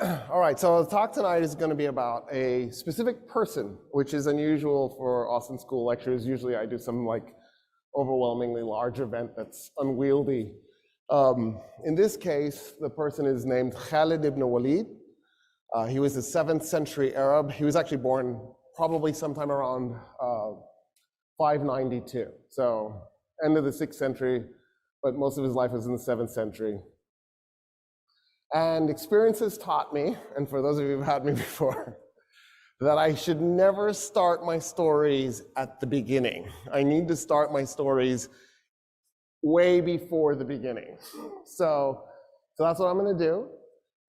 All right, so the talk tonight is going to be about a specific person, which is unusual for Austin School lectures. Usually I do some like overwhelmingly large event that's unwieldy. In this case, the person is named Khalid ibn Walid. He was a 7th century Arab. He was actually born probably sometime around 592. So end of the 6th century, but most of his life was in the 7th century. And experiences taught me, and for those of you who've had me before, that I should never start my stories at the beginning. I need to start my stories way before the beginning. So that's what I'm going to do.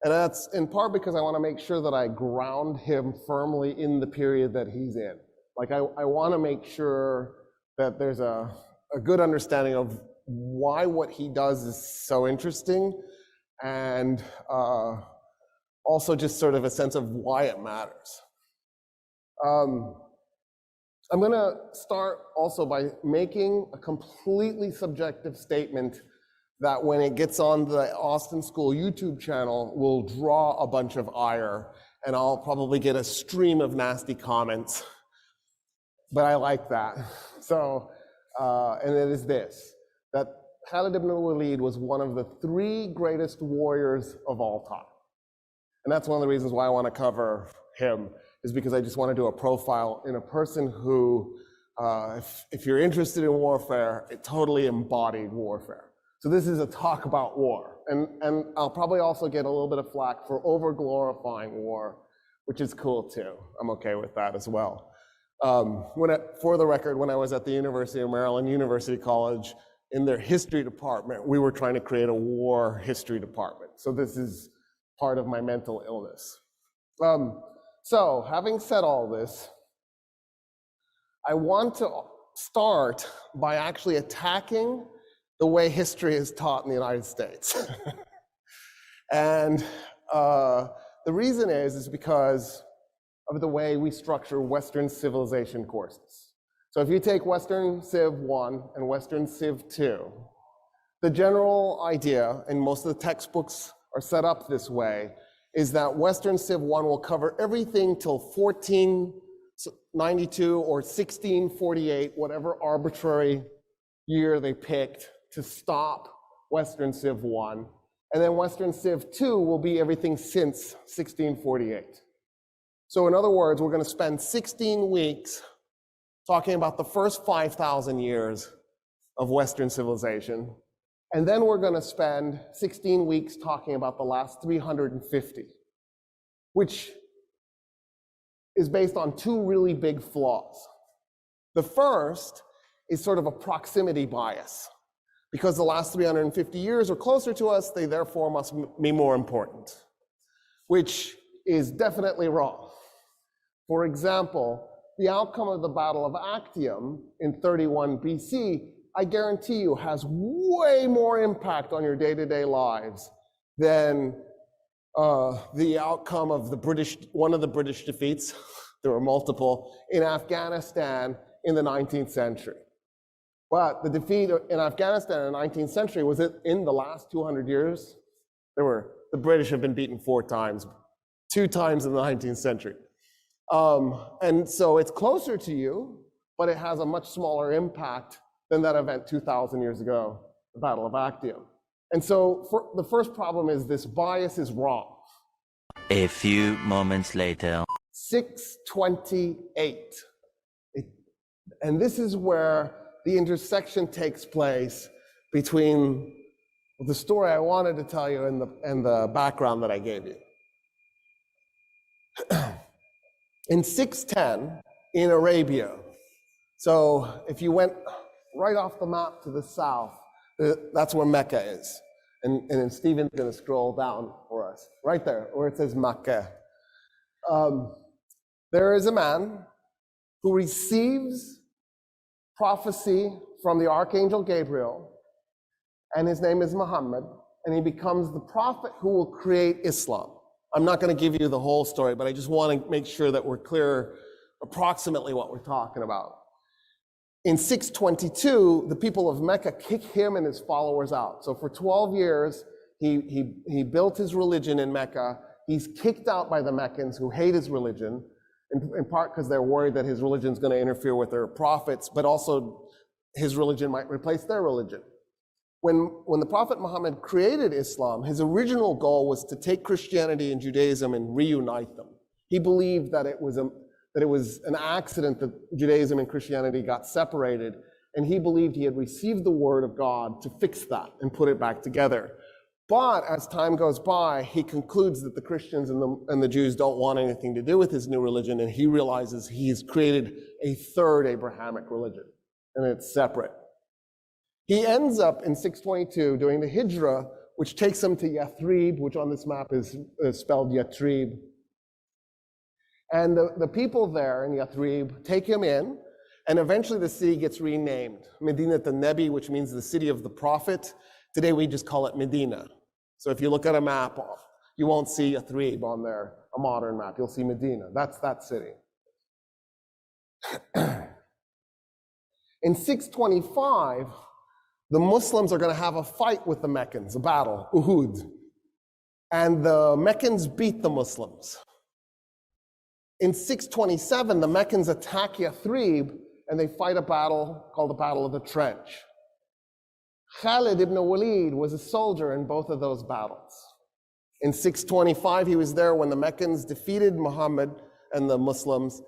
And that's in part because I want to make sure that I ground him firmly in the period that he's in. Like I want to make sure that there's a good understanding of why what he does is so interesting, and also just sort of a sense of why it matters. I'm going to start also by making a completely subjective statement that when it gets on the Austin School YouTube channel will draw a bunch of ire, and I'll probably get a stream of nasty comments, but I like that. So, and it is this, that Khalid ibn Walid was one of the 3 greatest warriors of all time. And that's one of the reasons why I want to cover him, is because I just want to do a profile in a person who, if you're interested in warfare, it totally embodied warfare. So this is a talk about war. And I'll probably also get a little bit of flack for over-glorifying war, which is cool too. I'm okay with that as well. For the record, when I was at the University of Maryland, University College, in their history department, we were trying to create a war history department. So this is part of my mental illness. So having said all this, I want to start by actually attacking the way history is taught in the United States. And the reason is because of the way we structure Western civilization courses. So if you take Western Civ 1 and Western Civ 2, the general idea, and most of the textbooks are set up this way, is that Western Civ 1 will cover everything till 1492 or 1648, whatever arbitrary year they picked to stop Western Civ 1. And then Western Civ 2 will be everything since 1648. So in other words, we're going to spend 16 weeks talking about the first 5,000 years of Western civilization. And then we're going to spend 16 weeks talking about the last 350, which is based on 2 really big flaws. The first is sort of a proximity bias. Because the last 350 years are closer to us, they therefore must be more important, which is definitely wrong. For example, the outcome of the Battle of Actium in 31 BC, I guarantee you, has way more impact on your day-to-day lives than the outcome of one of the British defeats, there were multiple, in Afghanistan in the 19th century. But the defeat in Afghanistan in the 19th century, was it in the last 200 years? The British have been beaten 4 times, 2 times in the 19th century. And so it's closer to you, but it has a much smaller impact than that event 2,000 years ago, the Battle of Actium. And so the first problem is this bias is wrong. A few moments later. 628. And this is where the intersection takes place between the story I wanted to tell you and the background that I gave you. In 610, in Arabia, so if you went right off the map to the south, that's where Mecca is. And then Stephen's going to scroll down for us, right there, where it says Mecca. There is a man who receives prophecy from the Archangel Gabriel, and his name is Muhammad, and he becomes the prophet who will create Islam. I'm not going to give you the whole story, but I just want to make sure that we're clear approximately what we're talking about. In 622, the people of Mecca kick him and his followers out. So for 12 years, he built his religion in Mecca, He's kicked out by the Meccans who hate his religion, in part because they're worried that his religion is going to interfere with their prophets, but also his religion might replace their religion. When the Prophet Muhammad created Islam, his original goal was to take Christianity and Judaism and reunite them. He believed that it was an accident that Judaism and Christianity got separated, and he believed he had received the word of God to fix that and put it back together. But as time goes by, he concludes that the Christians and the Jews don't want anything to do with his new religion, and he realizes he's created a third Abrahamic religion, and it's separate. He ends up in 622 doing the Hijrah, which takes him to Yathrib, which on this map is spelled Yatrib. And the people there in Yathrib take him in, and eventually the city gets renamed. Medinat al-Nabi, which means the city of the prophet. Today we just call it Medina. So if you look at a map, you won't see Yathrib on there, a modern map. You'll see Medina. That's that city. In 625, the Muslims are going to have a fight with the Meccans, a battle, Uhud. And the Meccans beat the Muslims. In 627, the Meccans attack Yathrib, and they fight a battle called the Battle of the Trench. Khalid ibn Walid was a soldier in both of those battles. In 625, he was there when the Meccans defeated Muhammad and the Muslims,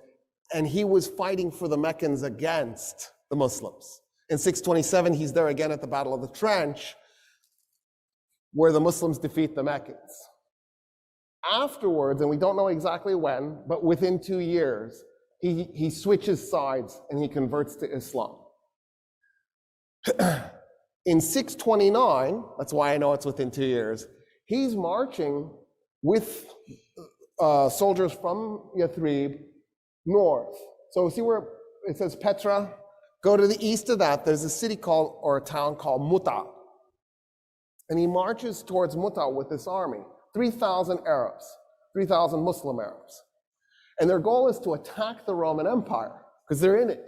and he was fighting for the Meccans against the Muslims. In 627, he's there again at the Battle of the Trench, where the Muslims defeat the Meccans. Afterwards, and we don't know exactly when, but within 2 years, he switches sides and he converts to Islam. In 629, that's why I know it's within 2 years, he's marching with soldiers from Yathrib north. So see where it says Petra? Go to the east of that, there's a city called, or a town called Muta. And he marches towards Muta with this army, 3,000 Arabs, 3,000 Muslim Arabs. And their goal is to attack the Roman Empire, because they're in it.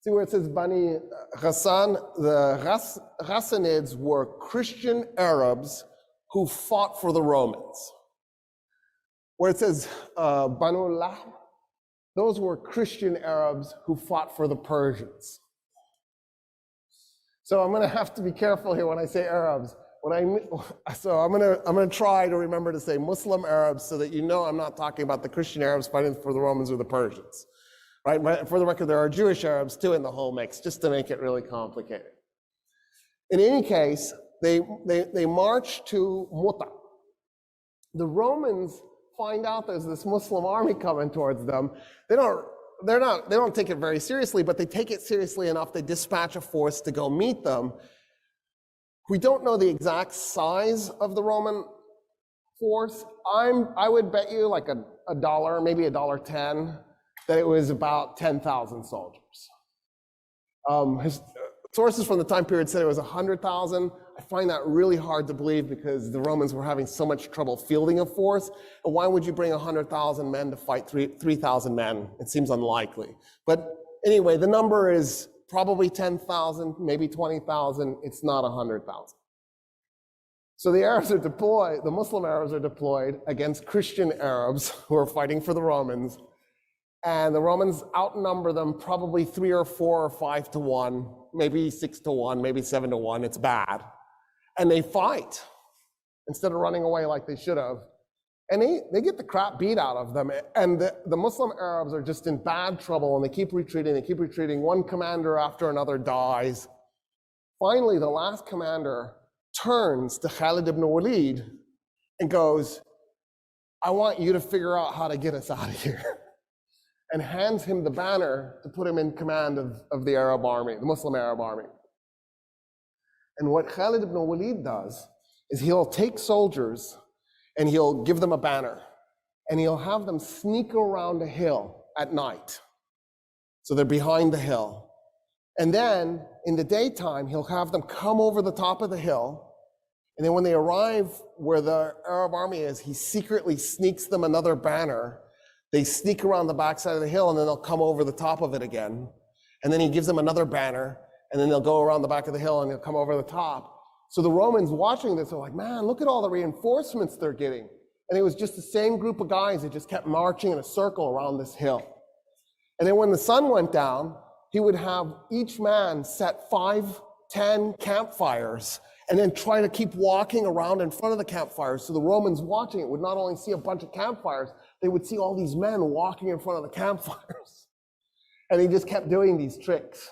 See where it says Bani Ghassan? The Ghassanids were Christian Arabs who fought for the Romans. Where it says Banu Lahm, those were Christian Arabs who fought for the Persians. So I'm going to have to be careful here when I say Arabs. So I'm going to try to remember to say Muslim Arabs so that you know I'm not talking about the Christian Arabs fighting for the Romans or the Persians. Right? For the record, there are Jewish Arabs too in the whole mix, just to make it really complicated. In any case, they march to Muta. The Romans find out there's this Muslim army coming towards them. They don't take it very seriously, but they take it seriously enough. They dispatch a force to go meet them. We don't know the exact size of the Roman force. I would bet you like a dollar, maybe $1.10, that it was about 10,000 soldiers. Sources from the time period said it was 100,000. I find that really hard to believe because the Romans were having so much trouble fielding a force. And why would you bring 100,000 men to fight 3,000 men? It seems unlikely. But anyway, the number is probably 10,000, maybe 20,000. It's not 100,000. So the Arabs are deployed, the Muslim Arabs are deployed against Christian Arabs who are fighting for the Romans. And the Romans outnumber them probably 3 or 4 or 5 to 1, maybe 6 to 1, maybe 7 to 1. It's bad. And they fight instead of running away like they should have. And they get the crap beat out of them. And the Muslim Arabs are just in bad trouble, and they keep retreating. One commander after another dies. Finally, the last commander turns to Khalid ibn Walid and goes, I want you to figure out how to get us out of here. And hands him the banner to put him in command of the Arab army, the Muslim Arab army. And what Khalid ibn Walid does is he'll take soldiers and he'll give them a banner, and he'll have them sneak around a hill at night. So they're behind the hill. And then in the daytime, he'll have them come over the top of the hill. And then when they arrive where the Arab army is, he secretly sneaks them another banner. They sneak around the backside of the hill, and then they'll come over the top of it again. And then he gives them another banner, and then they'll go around the back of the hill and they'll come over the top. So the Romans watching this are like, man, look at all the reinforcements they're getting. And it was just the same group of guys that just kept marching in a circle around this hill. And then when the sun went down, he would have each man set 5, 10 campfires and then try to keep walking around in front of the campfires. So the Romans watching it would not only see a bunch of campfires, they would see all these men walking in front of the campfires. And he just kept doing these tricks.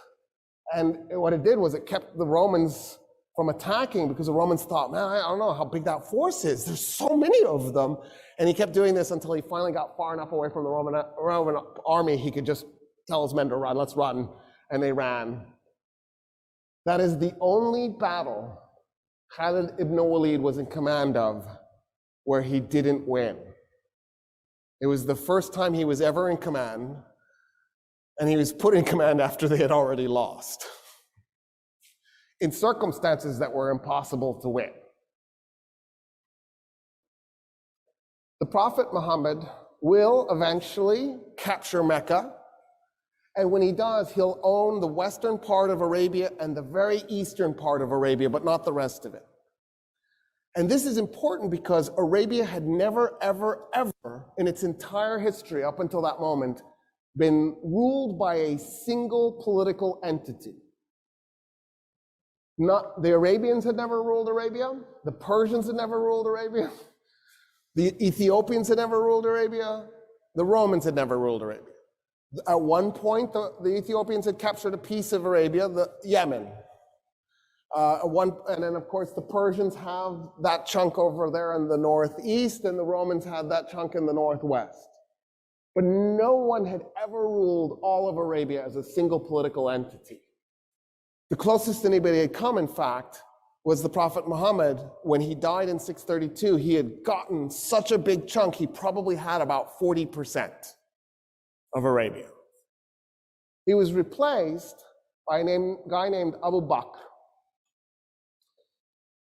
And what it did was it kept the Romans from attacking, because the Romans thought, man, I don't know how big that force is. There's so many of them. And he kept doing this until he finally got far enough away from the Roman army, he could just tell his men to run, let's run. And they ran. That is the only battle Khalid ibn Walid was in command of where he didn't win. It was the first time he was ever in command, and he was put in command after they had already lost, in circumstances that were impossible to win. The Prophet Muhammad will eventually capture Mecca, and when he does, he'll own the western part of Arabia and the very eastern part of Arabia, but not the rest of it. And this is important because Arabia had never, ever, ever in its entire history up until that moment been ruled by a single political entity. Not the Arabians had never ruled Arabia, the Persians had never ruled Arabia, the Ethiopians had never ruled Arabia, the Romans had never ruled Arabia. At one point, the Ethiopians had captured a piece of Arabia, the Yemen. And then, of course, the Persians have that chunk over there in the northeast, and the Romans had that chunk in the northwest. But no one had ever ruled all of Arabia as a single political entity. The closest anybody had come, in fact, was the Prophet Muhammad. When he died in 632, he had gotten such a big chunk, he probably had about 40% of Arabia. He was replaced by a guy named Abu Bakr.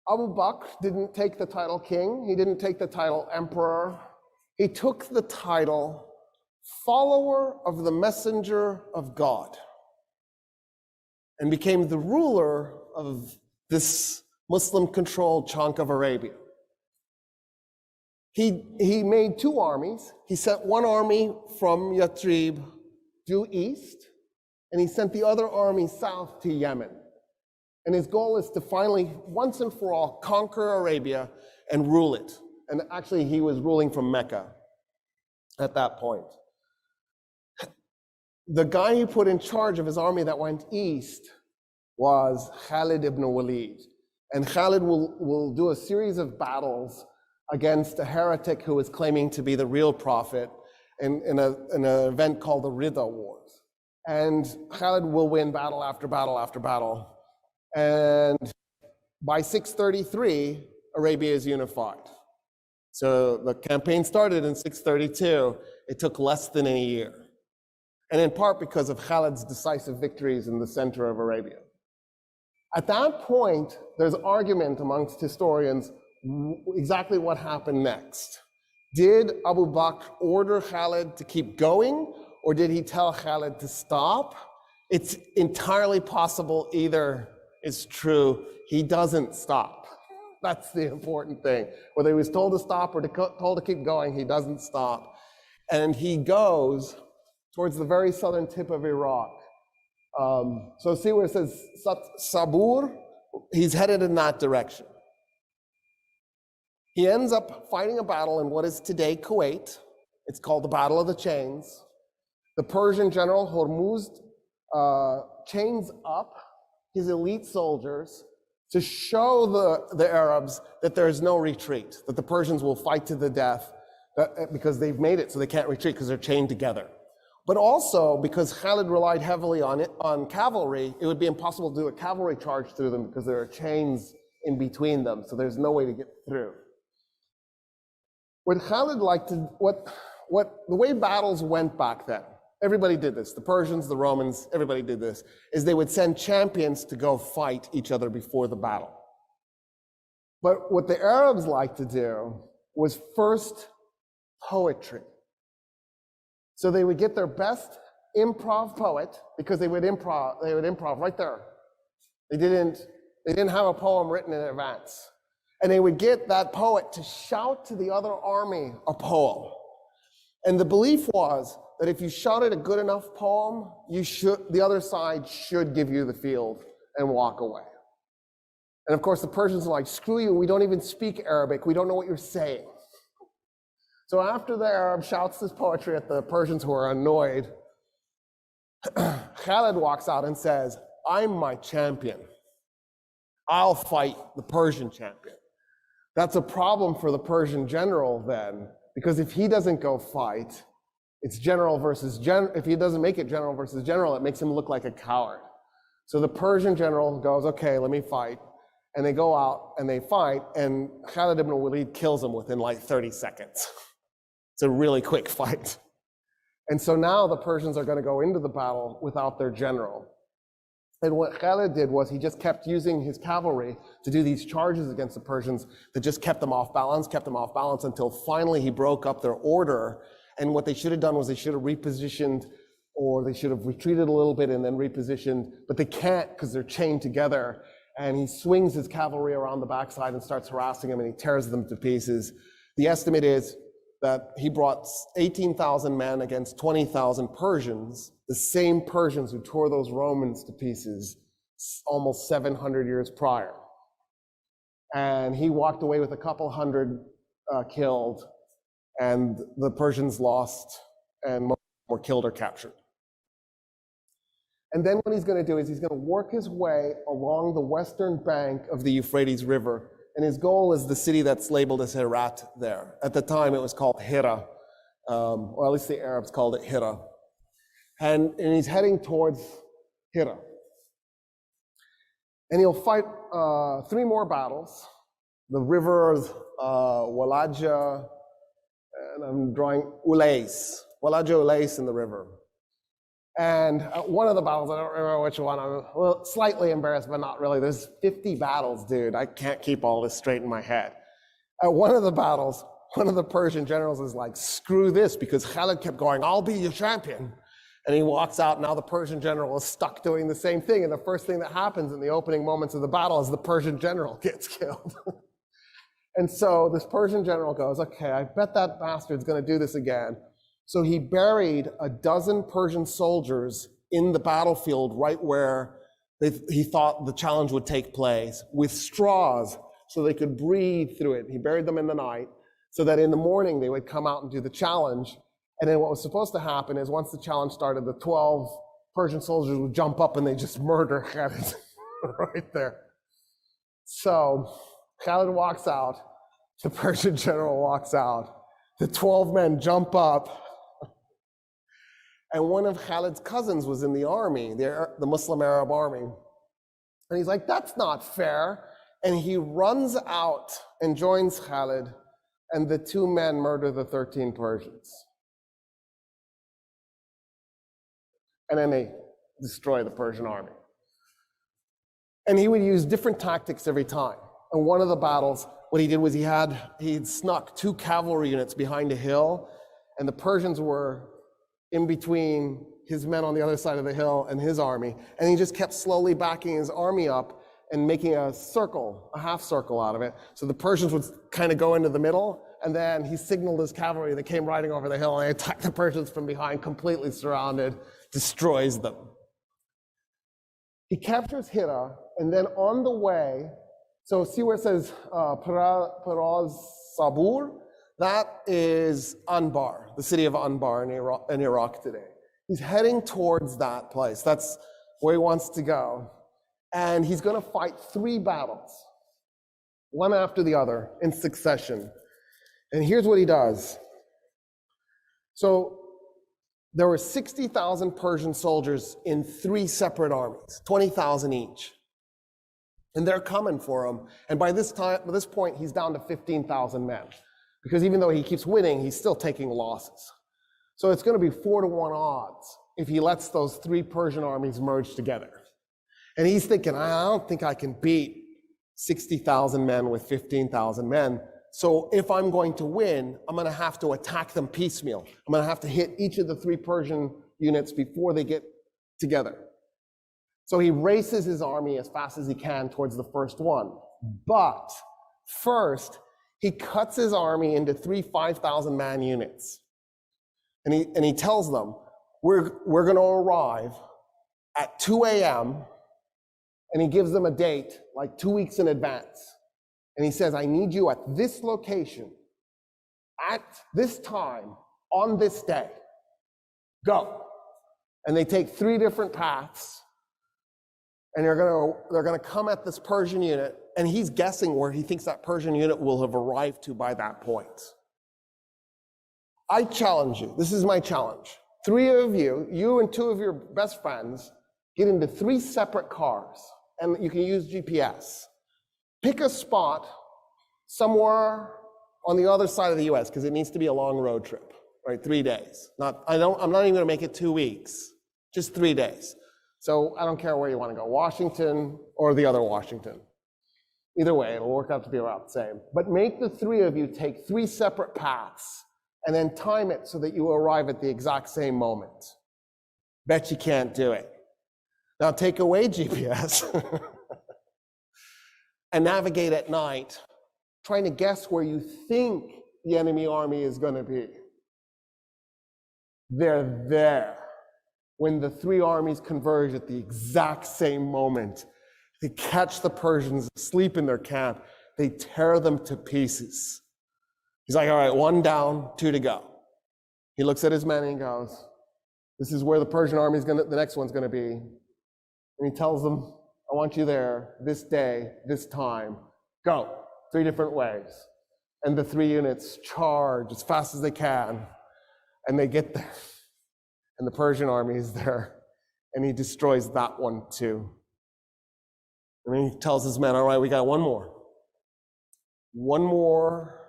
Abu Bakr didn't take the title king, he didn't take the title emperor, he took the title follower of the messenger of God and became the ruler of this Muslim-controlled chunk of Arabia. He made 2 armies. He sent one army from Yathrib due east, and he sent the other army south to Yemen. And his goal is to finally, once and for all, conquer Arabia and rule it. And actually, he was ruling from Mecca at that point. The guy he put in charge of his army that went east was Khalid ibn Walid. And Khalid will do a series of battles against a heretic who was claiming to be the real prophet in an event called the Ridda Wars. And Khalid will win battle after battle after battle. And by 633, Arabia is unified. So the campaign started in 632. It took less than a year. And in part because of Khalid's decisive victories in the center of Arabia. At that point, there's argument amongst historians exactly what happened next. Did Abu Bakr order Khalid to keep going, or did he tell Khalid to stop? It's entirely possible either is true. He doesn't stop. That's the important thing. Whether he was told to stop or told to keep going, he doesn't stop. And he goes towards the very southern tip of Iraq. So see where it says Sabur? He's headed in that direction. He ends up fighting a battle in what is today Kuwait. It's called the Battle of the Chains. The Persian general Hormuzd chains up his elite soldiers to show the Arabs that there is no retreat, that the Persians will fight to the death because they've made it so they can't retreat because they're chained together. But also because Khalid relied heavily on cavalry, it would be impossible to do a cavalry charge through them because there are chains in between them, so there's no way to get through. What Khalid liked to, the way battles went back then, everybody did this, the Persians, the Romans, everybody did this, is they would send champions to go fight each other before the battle. But what the Arabs liked to do was first poetry. So they would get their best improv poet, because they would improv right there. They didn't have a poem written in advance. And they would get that poet to shout to the other army a poem. And the belief was that if you shouted a good enough poem, the other side should give you the field and walk away. And of course, the Persians are like, screw you, we don't even speak Arabic, we don't know what you're saying. So after the Arab shouts this poetry at the Persians who are annoyed, Khalid walks out and says, I'm my champion. I'll fight the Persian champion. That's a problem for the Persian general then, because if he doesn't go fight, it's general versus general. If he doesn't make it general versus general, it makes him look like a coward. So the Persian general goes, okay, let me fight. And they go out and they fight, and Khalid ibn Walid kills him within like 30 seconds. It's a really quick fight. And so now the Persians are going to go into the battle without their general. And what Khalid did was he just kept using his cavalry to do these charges against the Persians that just kept them off balance until finally he broke up their order. And what they should have done was they should have repositioned, or they should have retreated a little bit and then repositioned, but they can't because they're chained together. And he swings his cavalry around the backside and starts harassing them, and he tears them to pieces. The estimate is that he brought 18,000 men against 20,000 Persians, the same Persians who tore those Romans to pieces almost 700 years prior. And he walked away with a couple hundred killed, and the Persians lost, and most were killed or captured. And then what he's going to do is he's going to work his way along the western bank of the Euphrates River. And his goal is the city that's labeled as Herat there. At the time, it was called Hira, or at least the Arabs called it Hira. And he's heading towards Hira. And he'll fight 3 more battles. The rivers Walaja, and I'm drawing Ulais. Walaja Ulais in the river. And one of the battles, I don't remember which one, I'm slightly embarrassed, but not really. There's 50 battles, dude. I can't keep all this straight in my head. At one of the battles, one of the Persian generals is like, screw this, because Khalid kept going, I'll be your champion. And he walks out, now the Persian general is stuck doing the same thing. And the first thing that happens in the opening moments of the battle is the Persian general gets killed. And so this Persian general goes, okay, I bet that bastard's gonna do this again. So he buried 12 Persian soldiers in the battlefield right where he thought the challenge would take place with straws so they could breathe through it. He buried them in the night so that in the morning they would come out and do the challenge. And then what was supposed to happen is once the challenge started, the 12 Persian soldiers would jump up and they just murder Khalid right there. So Khalid walks out, the Persian general walks out, the 12 men jump up, and one of Khalid's cousins was in the army, the Muslim Arab army. And he's like, that's not fair. And he runs out and joins Khalid, and the 2 men murder the 13 Persians. And then they destroy the Persian army. And he would use different tactics every time. And one of the battles, what he did was he'd snuck 2 cavalry units behind a hill, and the Persians were in between his men on the other side of the hill and his army. And he just kept slowly backing his army up and making a circle, a half circle out of it. So the Persians would kind of go into the middle, and then he signaled his cavalry that came riding over the hill, and they attacked the Persians from behind, completely surrounded, destroys them. He captures Hira, and then on the way, so see where it says Peraz Sabur? That is Anbar, the city of Anbar in Iraq today. He's heading towards that place. That's where he wants to go. And he's going to fight 3 battles, one after the other in succession. And here's what he does. So there were 60,000 Persian soldiers in 3 separate armies, 20,000 each. And they're coming for him. And by this point, he's down to 15,000 men. Because even though he keeps winning, he's still taking losses. So it's going to be 4-to-1 odds if he lets those 3 Persian armies merge together. And he's thinking, I don't think I can beat 60,000 men with 15,000 men. So if I'm going to win, I'm going to have to attack them piecemeal. I'm going to have to hit each of the 3 Persian units before they get together. So he races his army as fast as he can towards the first one. But First, he cuts his army into 3 5,000-man units. And he tells them, we're going to arrive at 2 a.m., and he gives them a date, like 2 weeks in advance. And he says, I need you at this location, at this time, on this day. Go. And they take 3 different paths, and they're going to come at this Persian unit, and he's guessing where he thinks that Persian unit will have arrived to by that point. I challenge you, this is my challenge. 3 of you, you and 2 of your best friends, get into 3 separate cars, and you can use GPS. Pick a spot somewhere on the other side of the US, because it needs to be a long road trip, right? 3 days. I'm not even gonna make it 2 weeks, just 3 days. So I don't care where you wanna go, Washington or the other Washington. Either way, it'll work out to be about the same. But make the 3 of you take 3 separate paths and then time it so that you arrive at the exact same moment. Bet you can't do it. Now take away GPS and navigate at night, trying to guess where you think the enemy army is going to be. They're there when the 3 armies converge at the exact same moment. They catch the Persians asleep in their camp. They tear them to pieces. He's like, all right, 1 down, 2 to go. He looks at his men and he goes, this is where the Persian army is the next one's going to be. And he tells them, I want you there this day, this time. Go. 3 different ways. And the 3 units charge as fast as they can. And they get there. And the Persian army is there. And he destroys that one too. And then he tells his men, all right, we got 1 more. 1 more.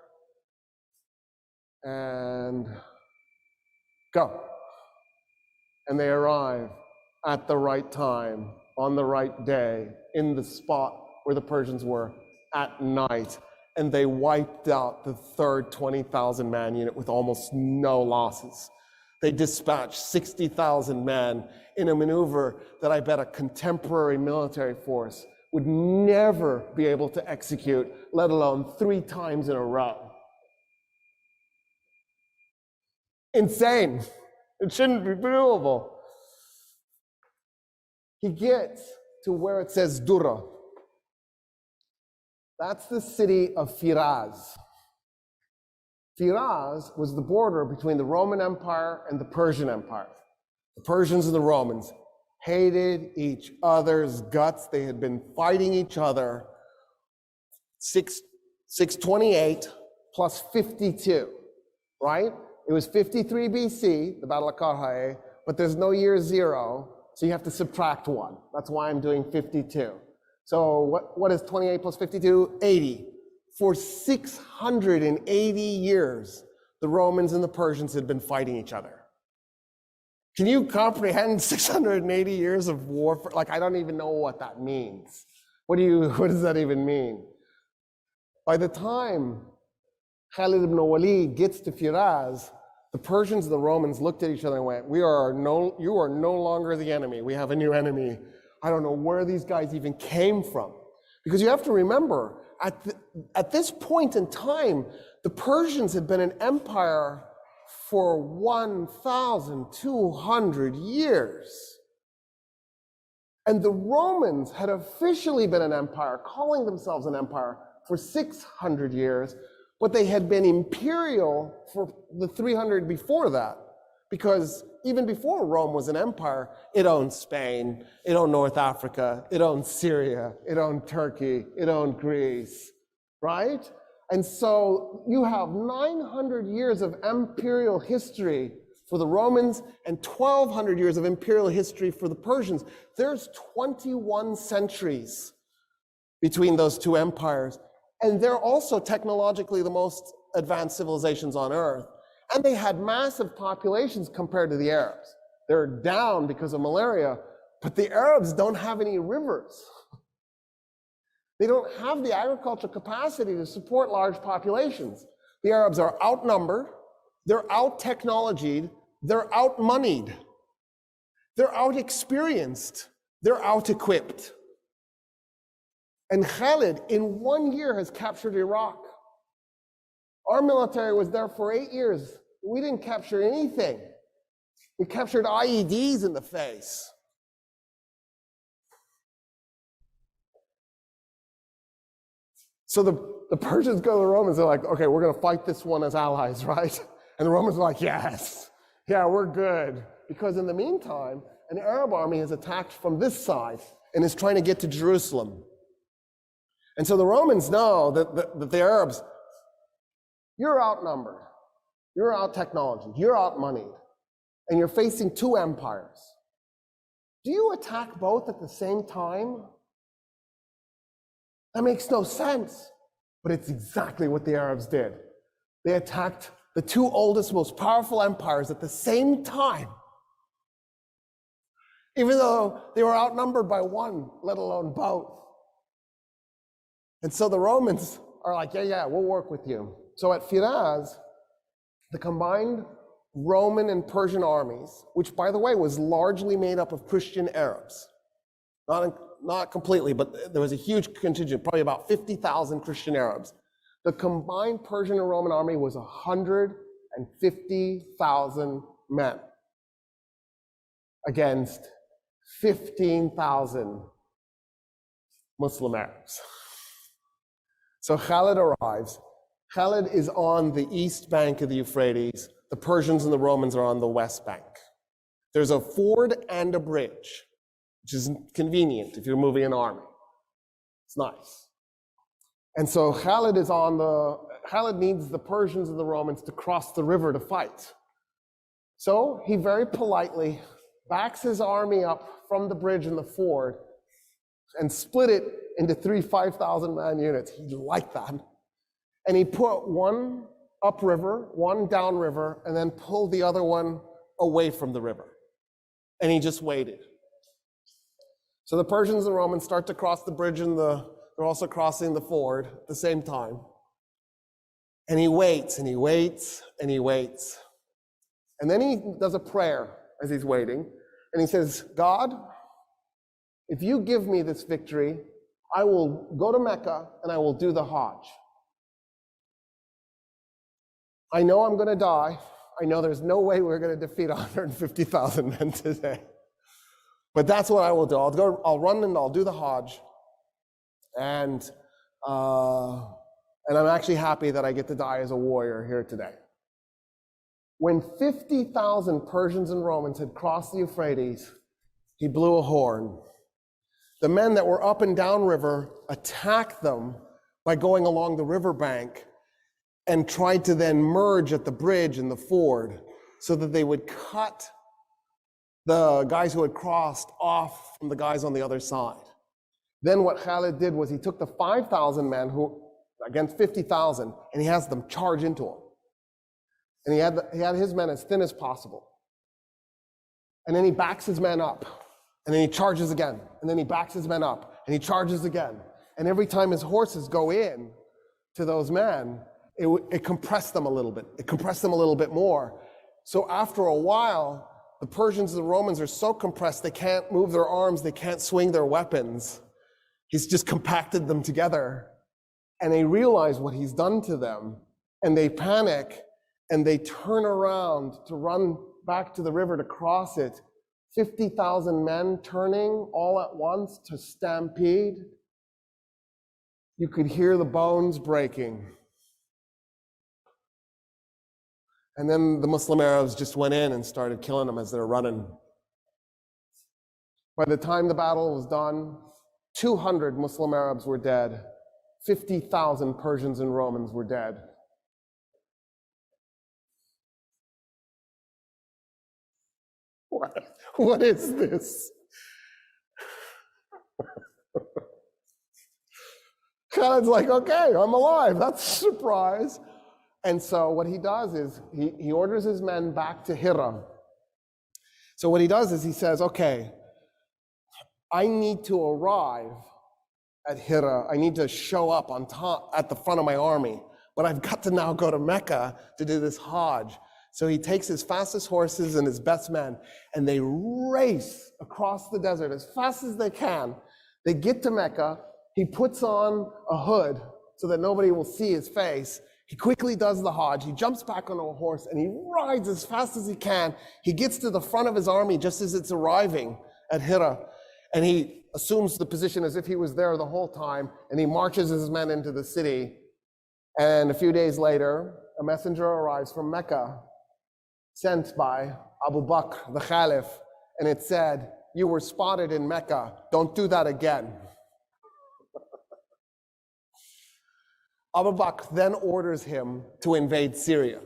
And go. And they arrive at the right time, on the right day, in the spot where the Persians were at night. And they wiped out the 3rd 20,000-man unit with almost no losses. They dispatched 60,000 men in a maneuver that I bet a contemporary military force would never be able to execute, let alone 3 times in a row. Insane. It shouldn't be doable. He gets to where it says Dura. That's the city of Firaz. Firaz was the border between the Roman Empire and the Persian Empire. The Persians and the Romans hated each other's guts. They had been fighting each other 628 plus 52, right? It was 53 BC, the Battle of Karhae, but there's no year 0, so you have to subtract 1. That's why I'm doing 52. So what is 28 plus 52? 80. For 680 years, the Romans and the Persians had been fighting each other. Can you comprehend 680 years of warfare? Like, I don't even know what that means. What does that even mean? By the time Khalid ibn Walid gets to Firaz, the Persians and the Romans looked at each other and went, you are no longer the enemy. We have a new enemy. I don't know where these guys even came from. Because you have to remember, at this point in time, the Persians had been an empire for 1,200 years. And the Romans had officially been an empire, calling themselves an empire, for 600 years, but they had been imperial for the 300 before that. Because even before Rome was an empire, it owned Spain, it owned North Africa, it owned Syria, it owned Turkey, it owned Greece, right? And so you have 900 years of imperial history for the Romans and 1,200 years of imperial history for the Persians. There's 21 centuries between those 2 empires. And they're also technologically the most advanced civilizations on Earth. And they had massive populations compared to the Arabs. They're down because of malaria, but the Arabs don't have any rivers. They don't have the agricultural capacity to support large populations. The Arabs are outnumbered, they're out-technologied, they're out-moneyed, they're out-experienced, they're out-equipped. And Khalid, in 1 year, has captured Iraq. Our military was there for 8 years. We didn't capture anything. We captured IEDs in the face. So the Persians go to the Romans, they're like, okay, we're gonna fight this one as allies, right? And the Romans are like, yes, yeah, we're good. Because in the meantime, an Arab army has attacked from this side and is trying to get to Jerusalem. And so the Romans know that the Arabs, you're outnumbered, you're out-technology, you're out-moneyed, and you're facing two empires. Do you attack both at the same time? That makes no sense, but it's exactly what the Arabs did. They attacked the two oldest, most powerful empires at the same time, even though they were outnumbered by one, let alone both. And so the Romans are like, yeah, we'll work with you. So at Firaz, the combined Roman and Persian armies, which by the way was largely made up of Christian Arabs, not completely, but there was a huge contingent, probably about 50,000 Christian Arabs. The combined Persian and Roman army was 150,000 men against 15,000 Muslim Arabs. So Khalid arrives. Khalid is on the east bank of the Euphrates. The Persians and the Romans are on the west bank. There's a ford and a bridge, which is convenient if you're moving an army. It's nice. And so Khalid needs the Persians and the Romans to cross the river to fight. So he very politely backs his army up from the bridge and the ford and split it into 3 5,000-man units. He liked that. And he put one upriver, one downriver, and then pulled the other one away from the river. And he just waited. So the Persians and Romans start to cross the bridge and they're also crossing the ford at the same time. And he waits and he waits and he waits. And then he does a prayer as he's waiting. And he says, God, if you give me this victory, I will go to Mecca and I will do the Hajj. I know I'm going to die. I know there's no way we're going to defeat 150,000 men today. But that's what I will do. I'll run and I'll do the Hajj. And I'm actually happy that I get to die as a warrior here today. When 50,000 Persians and Romans had crossed the Euphrates, he blew a horn. The men that were up and down river attacked them by going along the riverbank and tried to then merge at the bridge and the ford so that they would cut the guys who had crossed off from the guys on the other side. Then what Khalid did was he took the 5,000 men who against 50,000 and he has them charge into him. And he had his men as thin as possible. And then he backs his men up. And then he charges again. And then he backs his men up. And he charges again. And every time his horses go in to those men, it compressed them a little bit. It compressed them a little bit more. So after a while, the Persians and the Romans are so compressed they can't move their arms, they can't swing their weapons. He's just compacted them together. And they realize what he's done to them. And they panic and they turn around to run back to the river to cross it. 50,000 men turning all at once to stampede. You could hear the bones breaking. And then the Muslim Arabs just went in and started killing them as they're running. By the time the battle was done, 200 Muslim Arabs were dead. 50,000 Persians and Romans were dead. What is this? Khalid's like, okay, I'm alive. That's a surprise. And so what he does is he orders his men back to Hira. So what he does is he says, okay, I need to arrive at Hira. I need to show up on top at the front of my army, but I've got to now go to Mecca to do this Hajj. So he takes his fastest horses and his best men, and they race across the desert as fast as they can. They get to Mecca, He puts on a hood so that nobody will see his face. He quickly does the Hajj. He jumps back on a horse and he rides as fast as he can. He gets to the front of his army just as it's arriving at Hira, and he assumes the position as if he was there the whole time, and he marches his men into the city. And a few days later, a messenger arrives from Mecca, sent by Abu Bakr, the Caliph, and it said, "You were spotted in Mecca. Don't do that again." Abu Bakr then orders him to invade Syria.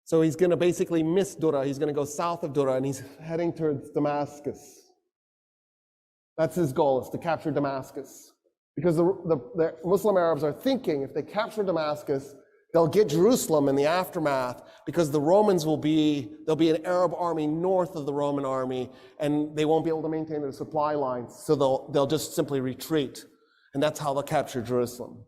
So he's going to basically miss Dura. He's going to go south of Dura, and he's heading towards Damascus. That's his goal, is to capture Damascus. Because the Muslim Arabs are thinking if they capture Damascus, they'll get Jerusalem in the aftermath, because the Romans there'll be an Arab army north of the Roman army, and they won't be able to maintain their supply lines, so they'll just simply retreat. And that's how they'll capture Jerusalem.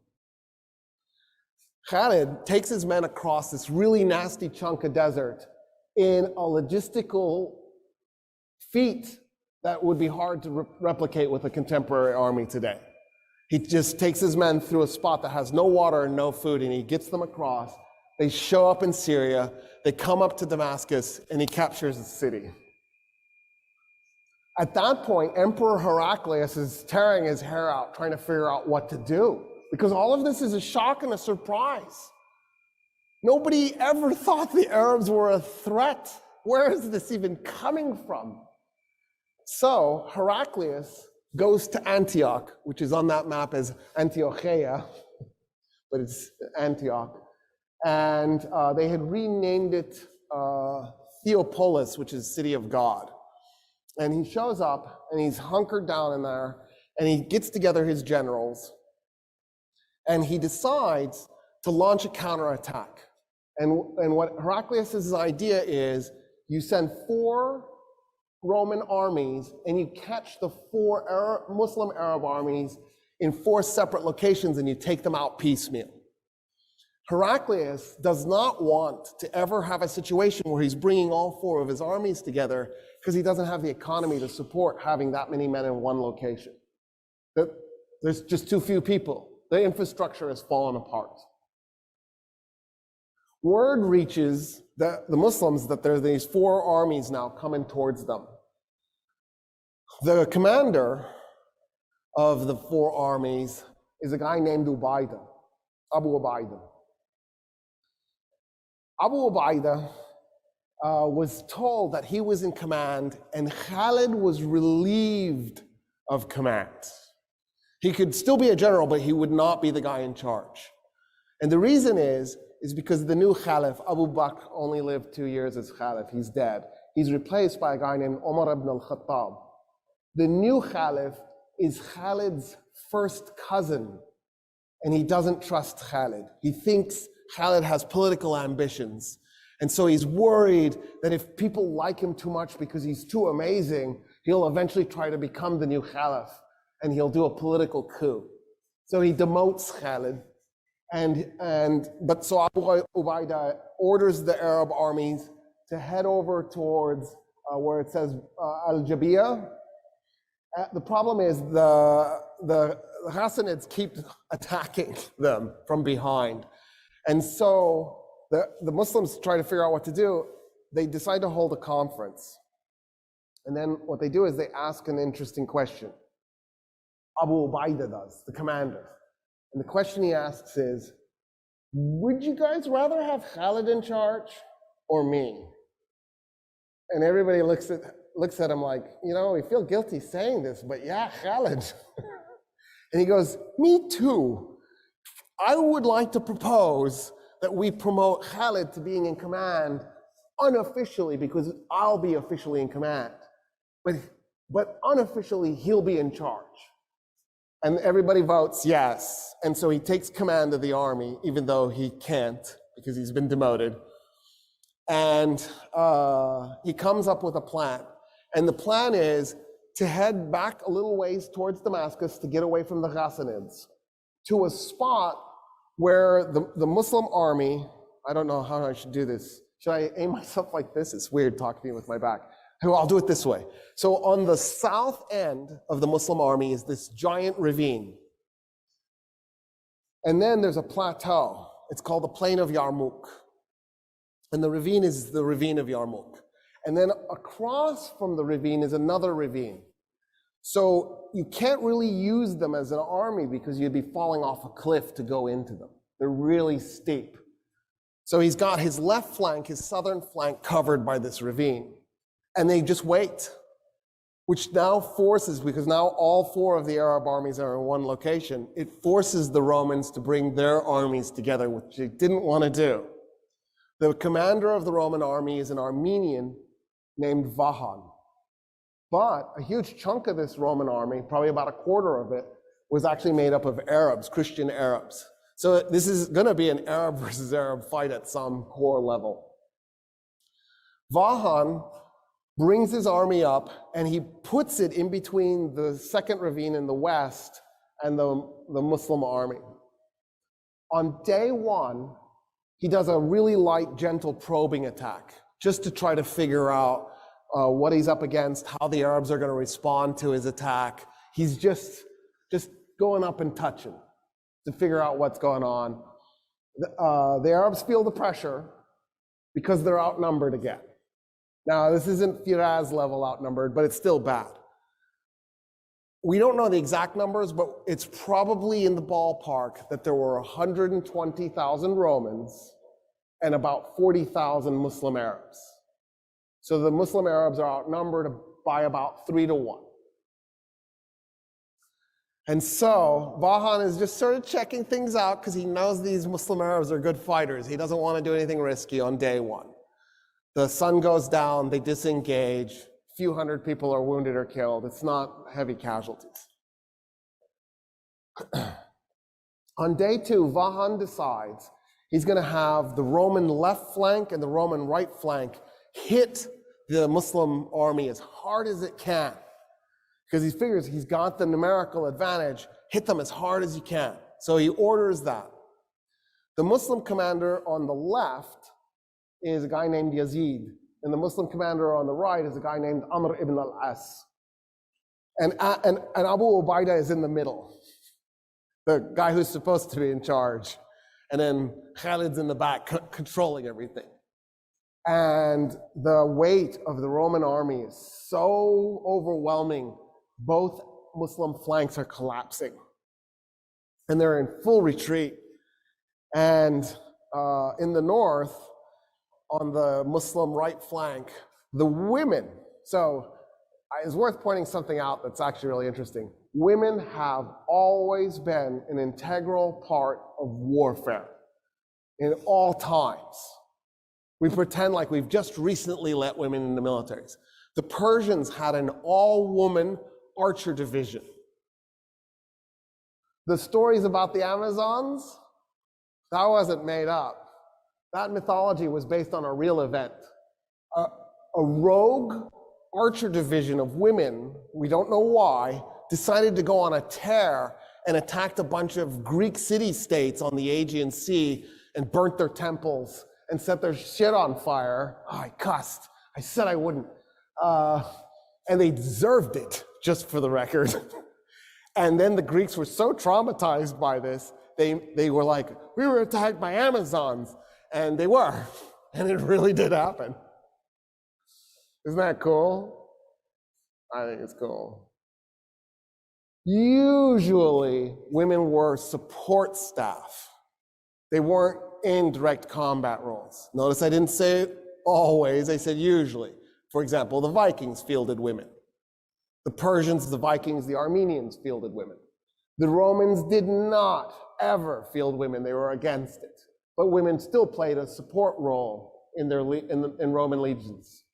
Khalid takes his men across this really nasty chunk of desert in a logistical feat that would be hard to replicate with a contemporary army today. He just takes his men through a spot that has no water and no food, and he gets them across. They show up in Syria, they come up to Damascus, and he captures the city. At that point, Emperor Heraclius is tearing his hair out, trying to figure out what to do, because all of this is a shock and a surprise. Nobody ever thought the Arabs were a threat. Where is this even coming from? So Heraclius goes to Antioch, which is on that map as Antiocheia, but it's Antioch. And they had renamed it Theopolis, which is City of God. And he shows up, and he's hunkered down in there, and he gets together his generals, and he decides to launch a counterattack. And what Heraclius' idea is, you send 4 Roman armies, and you catch the 4 Muslim Arab armies in 4 separate locations, and you take them out piecemeal. Heraclius does not want to ever have a situation where he's bringing all 4 of his armies together, because he doesn't have the economy to support having that many men in one location. There's just too few people. The infrastructure has fallen apart. Word reaches the Muslims that there are these 4 armies now coming towards them. The commander of the 4 armies is a guy named Abu Ubaidah. Abu Ubaidah was told that he was in command, and Khalid was relieved of command. He could still be a general, but he would not be the guy in charge. And the reason is because the new Caliph, Abu Bakr, only lived 2 years as Caliph. He's dead. He's replaced by a guy named Umar ibn al-Khattab. The new Caliph is Khalid's first cousin, and he doesn't trust Khalid. He thinks Khalid has political ambitions. And so he's worried that if people like him too much because he's too amazing, he'll eventually try to become the new Caliph, and he'll do a political coup. So he demotes Khalid. But so Abu Ubaidah orders the Arab armies to head over towards where it says Al-Jabiyah. The problem is the Hassanids keep attacking them from behind. And so the Muslims try to figure out what to do. They decide to hold a conference. And then what they do is they ask an interesting question. Abu Ubaidah does, the commander. And the question he asks is, would you guys rather have Khalid in charge or me? And everybody looks at him like, we feel guilty saying this, but yeah, Khalid. And he goes, me too. I would like to propose that we promote Khalid to being in command unofficially, because I'll be officially in command. But unofficially, he'll be in charge. And everybody votes yes. And so he takes command of the army, even though he can't, because he's been demoted. And he comes up with a plan. And the plan is to head back a little ways towards Damascus to get away from the Ghassanids, to a spot where the Muslim army, I don't know how I should do this. Should I aim myself like this? It's weird talking to you with my back. I'll do it this way. So on the south end of the Muslim army is this giant ravine. And then there's a plateau. It's called the Plain of Yarmouk. And the ravine is the ravine of Yarmouk. And then across from the ravine is another ravine. So you can't really use them as an army because you'd be falling off a cliff to go into them. They're really steep. So he's got his left flank, his southern flank, covered by this ravine. And they just wait, which now forces, because now all four of the Arab armies are in one location, it forces the Romans to bring their armies together, which they didn't want to do. The commander of the Roman army is an Armenian named Vahan. But a huge chunk of this Roman army, probably about a quarter of it, was actually made up of Arabs, Christian Arabs. So this is going to be an Arab versus Arab fight at some core level. Vahan brings his army up and he puts it in between the second ravine in the west and the Muslim army. On day one, he does a really light, gentle probing attack just to try to figure out what he's up against, how the Arabs are going to respond to his attack. He's just going up and touching to figure out what's going on. The Arabs feel the pressure because they're outnumbered again. Now, this isn't Firaz level outnumbered, but it's still bad. We don't know the exact numbers, but it's probably in the ballpark that there were 120,000 Romans and about 40,000 Muslim Arabs. So the Muslim Arabs are outnumbered by about 3 to 1. And so Vahan is just sort of checking things out because he knows these Muslim Arabs are good fighters. He doesn't want to do anything risky on day one. The sun goes down, they disengage, a few hundred people are wounded or killed. It's not heavy casualties. On day two, Vahan decides he's going to have the Roman left flank and the Roman right flank hit the Muslim army as hard as it can, because he figures he's got the numerical advantage, hit them as hard as you can. So he orders that. The Muslim commander on the left is a guy named Yazid, and the Muslim commander on the right is a guy named Amr ibn al-As. And Abu Ubaidah is in the middle, the guy who's supposed to be in charge. And then Khalid's in the back controlling everything. And the weight of the Roman army is so overwhelming, both Muslim flanks are collapsing. And they're in full retreat. And in the north, on the Muslim right flank, the women, so it's worth pointing something out that's actually really interesting. Women have always been an integral part of warfare in all times. We pretend like we've just recently let women in the militaries. The Persians had an all-woman archer division. The stories about the Amazons, that wasn't made up. That mythology was based on a real event. A rogue archer division of women, we don't know why, decided to go on a tear and attacked a bunch of Greek city-states on the Aegean Sea and burnt their temples and set their shit on fire. Oh, I cussed. I said I wouldn't. And they deserved it, just for the record. And then the Greeks were so traumatized by this, they were like, we were attacked by Amazons. And they were. And it really did happen. Isn't that cool? I think it's cool. Usually, women were support staff. They weren't in direct combat roles. Notice I didn't say always, I said usually. For example, the Vikings fielded women. The Persians, the Vikings, the Armenians fielded women. The Romans did not ever field women. They were against it. But women still played a support role in Roman legions.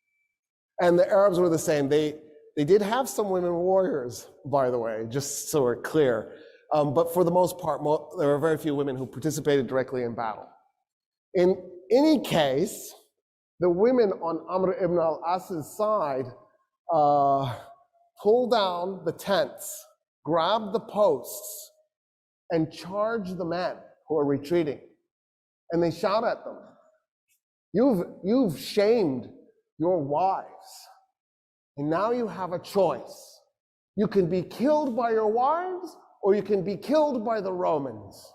And the Arabs were the same. They did have some women warriors, by the way, just so we're clear. But for the most part, there were very few women who participated directly in battle. In any case, the women on Amr ibn al-As's side pulled down the tents, grabbed the posts, and charged the men who are retreating. And they shout at them, you've shamed your wives, and now you have a choice. You can be killed by your wives, or you can be killed by the Romans.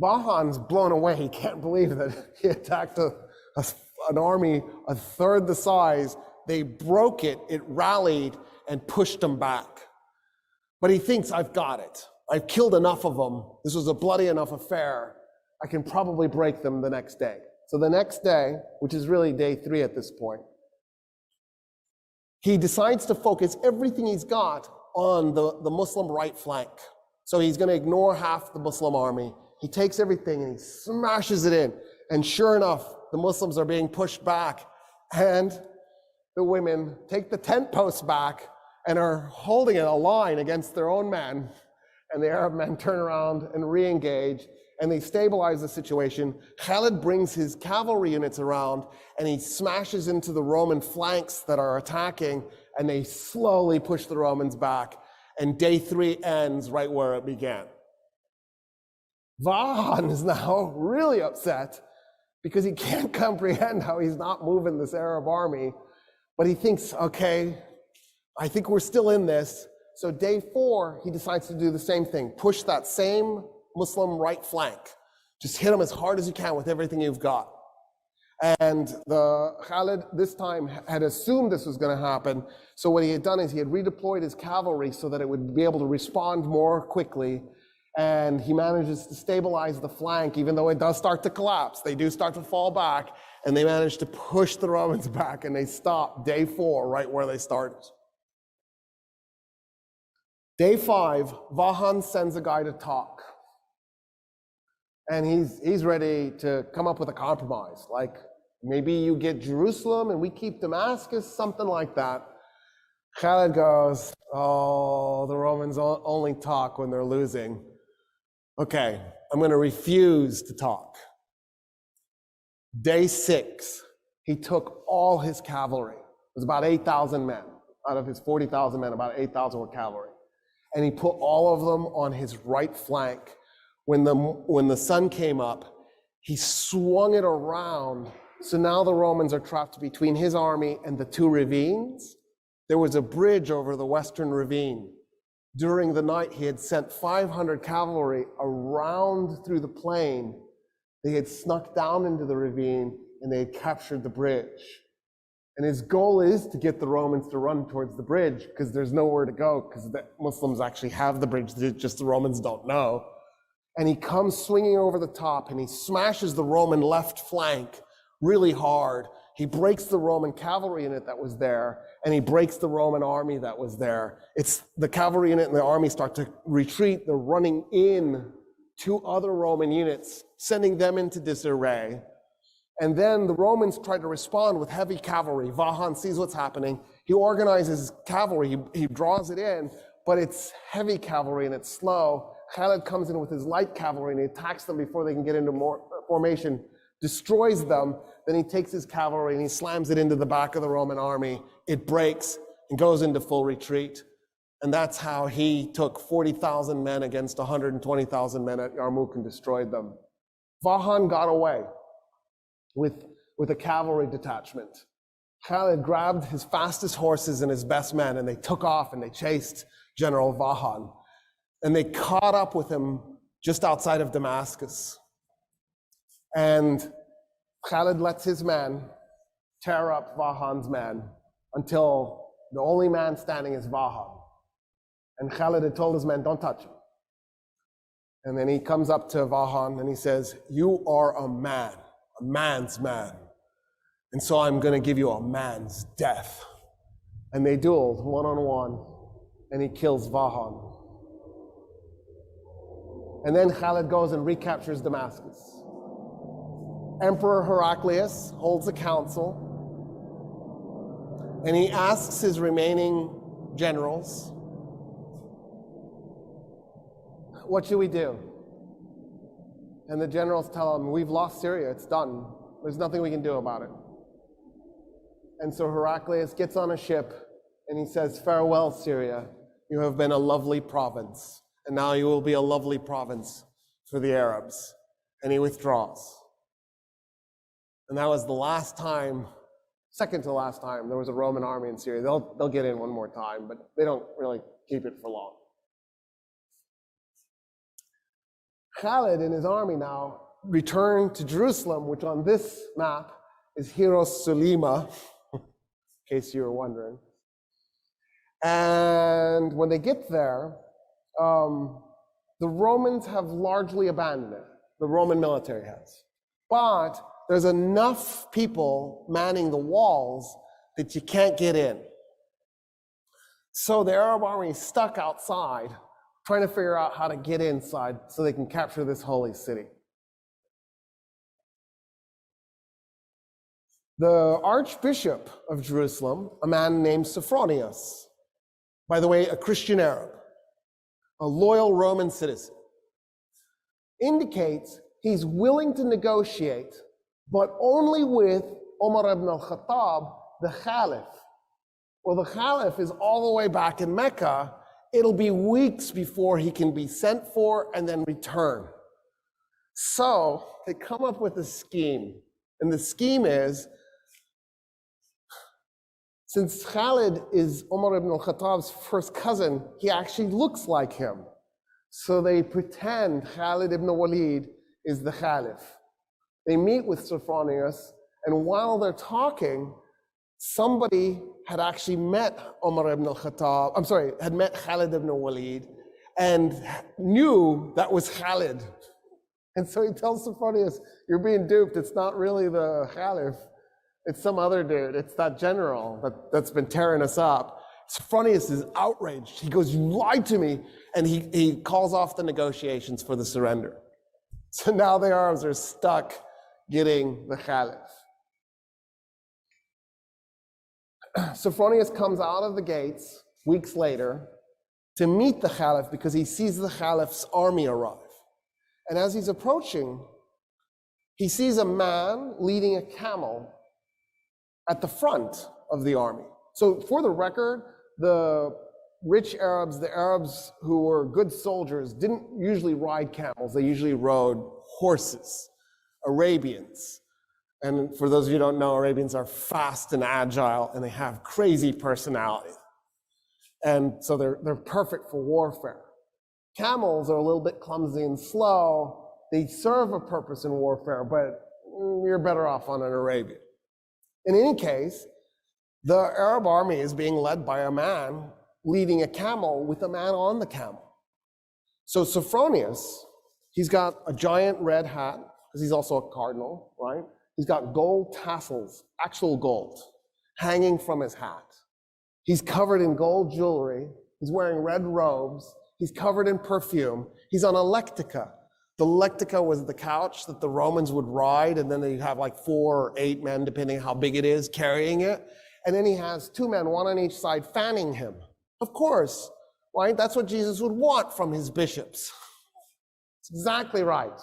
Vahan's blown away. He can't believe that he attacked an army a third the size. They broke it, it rallied and pushed them back. But he thinks, I've got it. I've killed enough of them. This was a bloody enough affair. I can probably break them the next day. So the next day, which is really day 3 at this point, he decides to focus everything he's got on the Muslim right flank. So he's going to ignore half the Muslim army. He takes everything and he smashes it in. And sure enough, the Muslims are being pushed back. And the women take the tent posts back and are holding it a line against their own men. And the Arab men turn around and re-engage, and they stabilize the situation. Khalid brings his cavalry units around, and he smashes into the Roman flanks that are attacking, and they slowly push the Romans back. And day 3 ends right where it began. Vahan is now really upset because he can't comprehend how he's not moving this Arab army, but he thinks, okay, I think we're still in this. So day 4, he decides to do the same thing, push that same Muslim right flank. Just hit them as hard as you can with everything you've got. And the Khalid this time had assumed this was going to happen. So what he had done is he had redeployed his cavalry so that it would be able to respond more quickly. And he manages to stabilize the flank, even though it does start to collapse. They do start to fall back, and they manage to push the Romans back, and they stop day 4 right where they started. Day 5, Vahan sends a guy to talk. And he's ready to come up with a compromise. Like, maybe you get Jerusalem and we keep Damascus, something like that. Khalid goes, oh, the Romans only talk when they're losing. Okay, I'm going to refuse to talk. Day 6, he took all his cavalry. It was about 8,000 men. Out of his 40,000 men, about 8,000 were cavalry. And he put all of them on his right flank. When the sun came up, he swung it around. So now the Romans are trapped between his army and the 2 ravines. There was a bridge over the western ravine. During the night, he had sent 500 cavalry around through the plain. They had snuck down into the ravine and they had captured the bridge. And his goal is to get the Romans to run towards the bridge because there's nowhere to go because the Muslims actually have the bridge, just the Romans don't know. And he comes swinging over the top and he smashes the Roman left flank really hard. He breaks the Roman cavalry unit that was there, and he breaks the Roman army that was there. It's the cavalry unit and the army start to retreat. They're running in 2 other Roman units, sending them into disarray. And then the Romans try to respond with heavy cavalry. Vahan sees what's happening. He organizes cavalry. He draws it in, but it's heavy cavalry and it's slow. Khalid comes in with his light cavalry and he attacks them before they can get into more formation, destroys them. Then he takes his cavalry and he slams it into the back of the Roman army. It breaks and goes into full retreat. And that's how he took 40,000 men against 120,000 men at Yarmouk and destroyed them. Vahan got away with a cavalry detachment. Khalid grabbed his fastest horses and his best men, and they took off and they chased General Vahan. And they caught up with him just outside of Damascus. And Khalid lets his men tear up Vahan's men until the only man standing is Vahan. And Khalid had told his men, don't touch him. And then he comes up to Vahan and he says, you are a man, a man's man. And so I'm going to give you a man's death. And they dueled one-on-one, and he kills Vahan. And then Khalid goes and recaptures Damascus. Emperor Heraclius holds a council, and he asks his remaining generals, what should we do? And the generals tell him, we've lost Syria, it's done. There's nothing we can do about it. And so Heraclius gets on a ship and he says, farewell, Syria. You have been a lovely province, and now you will be a lovely province for the Arabs. And he withdraws. And that was the last time, second to last time, there was a Roman army in Syria. They'll get in one more time, but they don't really keep it for long. Khalid and his army now return to Jerusalem, which on this map is Hirosulima, in case you were wondering. And when they get there, the Romans have largely abandoned it. The Roman military has. But there's enough people manning the walls that you can't get in. So the Arab army is stuck outside, trying to figure out how to get inside so they can capture this holy city. The Archbishop of Jerusalem, a man named Sophronius, by the way, a Christian Arab, a loyal Roman citizen, indicates he's willing to negotiate, but only with Umar ibn al-Khattab, the Caliph. Well, the Caliph is all the way back in Mecca. It'll be weeks before he can be sent for and then return. So they come up with a scheme. And the scheme is, since Khalid is Umar ibn al-Khattab's first cousin, he actually looks like him. So they pretend Khalid ibn Walid is the Caliph. They meet with Sophronius, and while they're talking, somebody had actually met Umar ibn al-Khattab, had met Khalid ibn Walid, and knew that was Khalid. And so he tells Sophronius, you're being duped, it's not really the Caliph. It's some other dude. It's that general that's been tearing us up. Sophronius is outraged. He goes, you lied to me. And he calls off the negotiations for the surrender. So now the Arabs are stuck getting the Caliph. Sophronius comes out of the gates weeks later to meet the Caliph because he sees the Caliph's army arrive. And as he's approaching, he sees a man leading a camel at the front of the army. So for the record, the rich Arabs, the Arabs who were good soldiers, didn't usually ride camels. They usually rode horses, Arabians. And for those of you who don't know, Arabians are fast and agile, and they have crazy personality. And so they're perfect for warfare. Camels are a little bit clumsy and slow. They serve a purpose in warfare, but you're better off on an Arabian. In any case, the Arab army is being led by a man leading a camel with a man on the camel. So Sophronius, he's got a giant red hat, because he's also a cardinal, right? He's got gold tassels, actual gold, hanging from his hat. He's covered in gold jewelry. He's wearing red robes. He's covered in perfume. He's on a lectica. The lectica was the couch that the Romans would ride, and then they'd have like 4 or 8 men, depending on how big it is, carrying it. And then he has 2 men, one on each side, fanning him. Of course, right? That's what Jesus would want from his bishops. It's exactly right.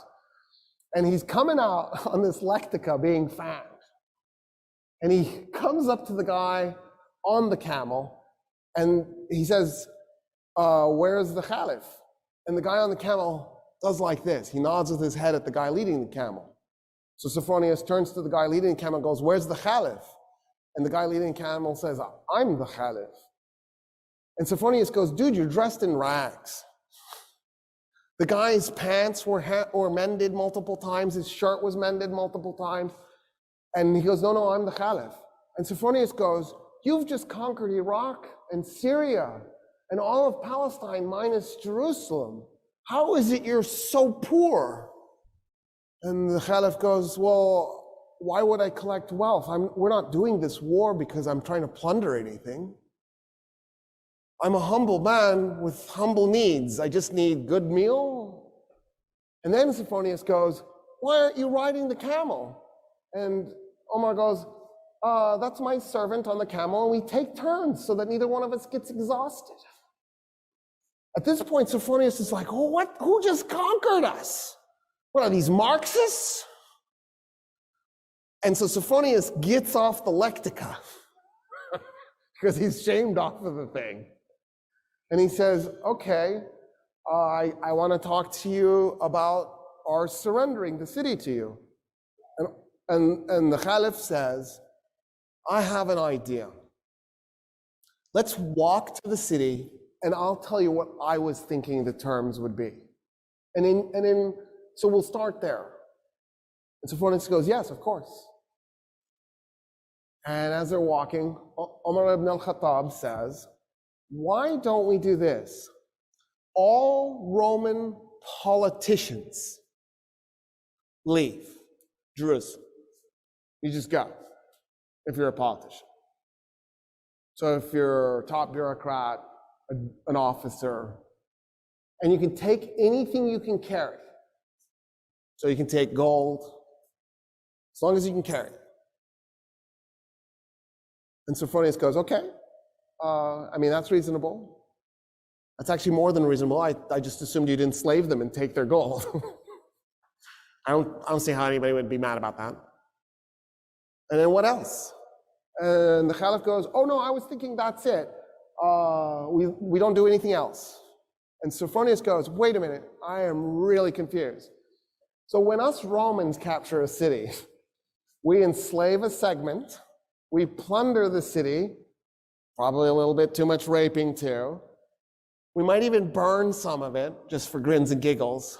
And he's coming out on this lectica being fanned. And he comes up to the guy on the camel, and he says, where's the Caliph? And the guy on the camel does like this. He nods with his head at the guy leading the camel. So Sophronius turns to the guy leading the camel and goes, where's the Caliph? And the guy leading the camel says, I'm the Caliph. And Sophronius goes, dude, you're dressed in rags. The guy's pants were mended multiple times. His shirt was mended multiple times. And he goes, no, I'm the Caliph. And Sophronius goes, you've just conquered Iraq and Syria and all of Palestine minus Jerusalem. How is it you're so poor? And the Caliph goes, well, why would I collect wealth? We're not doing this war because I'm trying to plunder anything. I'm a humble man with humble needs. I just need good meal. And then Sophronius goes, why aren't you riding the camel? And Omar goes, that's my servant on the camel, and we take turns so that neither one of us gets exhausted. At this point, Sophronius is like, oh, what? Who just conquered us? What are these, Marxists? And so Sophronius gets off the lectica because he's shamed off of the thing. And he says, okay, I want to talk to you about our surrendering the city to you. And the Caliph says, I have an idea. Let's walk to the city, and I'll tell you what I was thinking the terms would be. So we'll start there. And Sophronius goes, yes, of course. And as they're walking, Umar ibn al-Khattab says, why don't we do this? All Roman politicians leave Jerusalem. You just go, if you're a politician. So if you're a top bureaucrat, an officer, and you can take anything you can carry. So you can take gold, as long as you can carry it. And Sophronius goes, okay, that's reasonable. That's actually more than reasonable. I just assumed you'd enslave them and take their gold. I don't see how anybody would be mad about that. And then what else? And the Caliph goes, oh no, I was thinking that's it. We don't do anything else. And Sophronius goes, wait a minute, I am really confused. So when us Romans capture a city, we enslave a segment, we plunder the city, probably a little bit too much raping too. We might even burn some of it just for grins and giggles.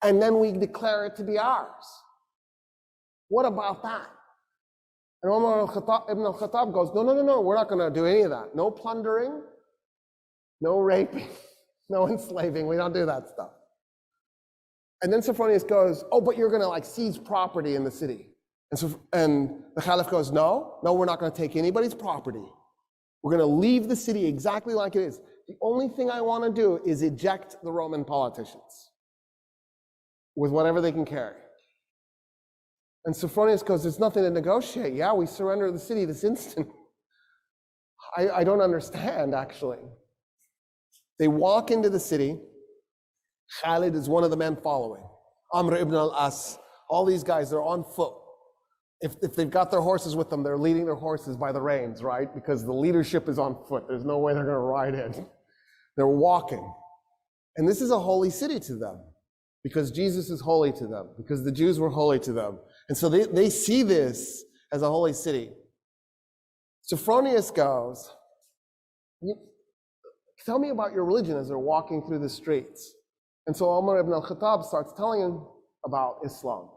And then we declare it to be ours. What about that? And Umar ibn al-Khattab goes, no, we're not going to do any of that. No plundering, no raping, no enslaving. We don't do that stuff. And then Sophronius goes, oh, but you're going to seize property in the city. And the Caliph goes, no, we're not going to take anybody's property. We're going to leave the city exactly like it is. The only thing I want to do is eject the Roman politicians with whatever they can carry. And Sophronius goes, there's nothing to negotiate. Yeah, we surrender the city this instant. I don't understand, actually. They walk into the city. Khalid is one of the men following. Amr ibn al-As, all these guys, they're on foot. If they've got their horses with them, they're leading their horses by the reins, right? Because the leadership is on foot. There's no way they're going to ride in. They're walking. And this is a holy city to them, because Jesus is holy to them, because the Jews were holy to them. And so they see this as a holy city. Sophronius goes, tell me about your religion, as they're walking through the streets. And so Umar ibn al-Khattab starts telling him about Islam.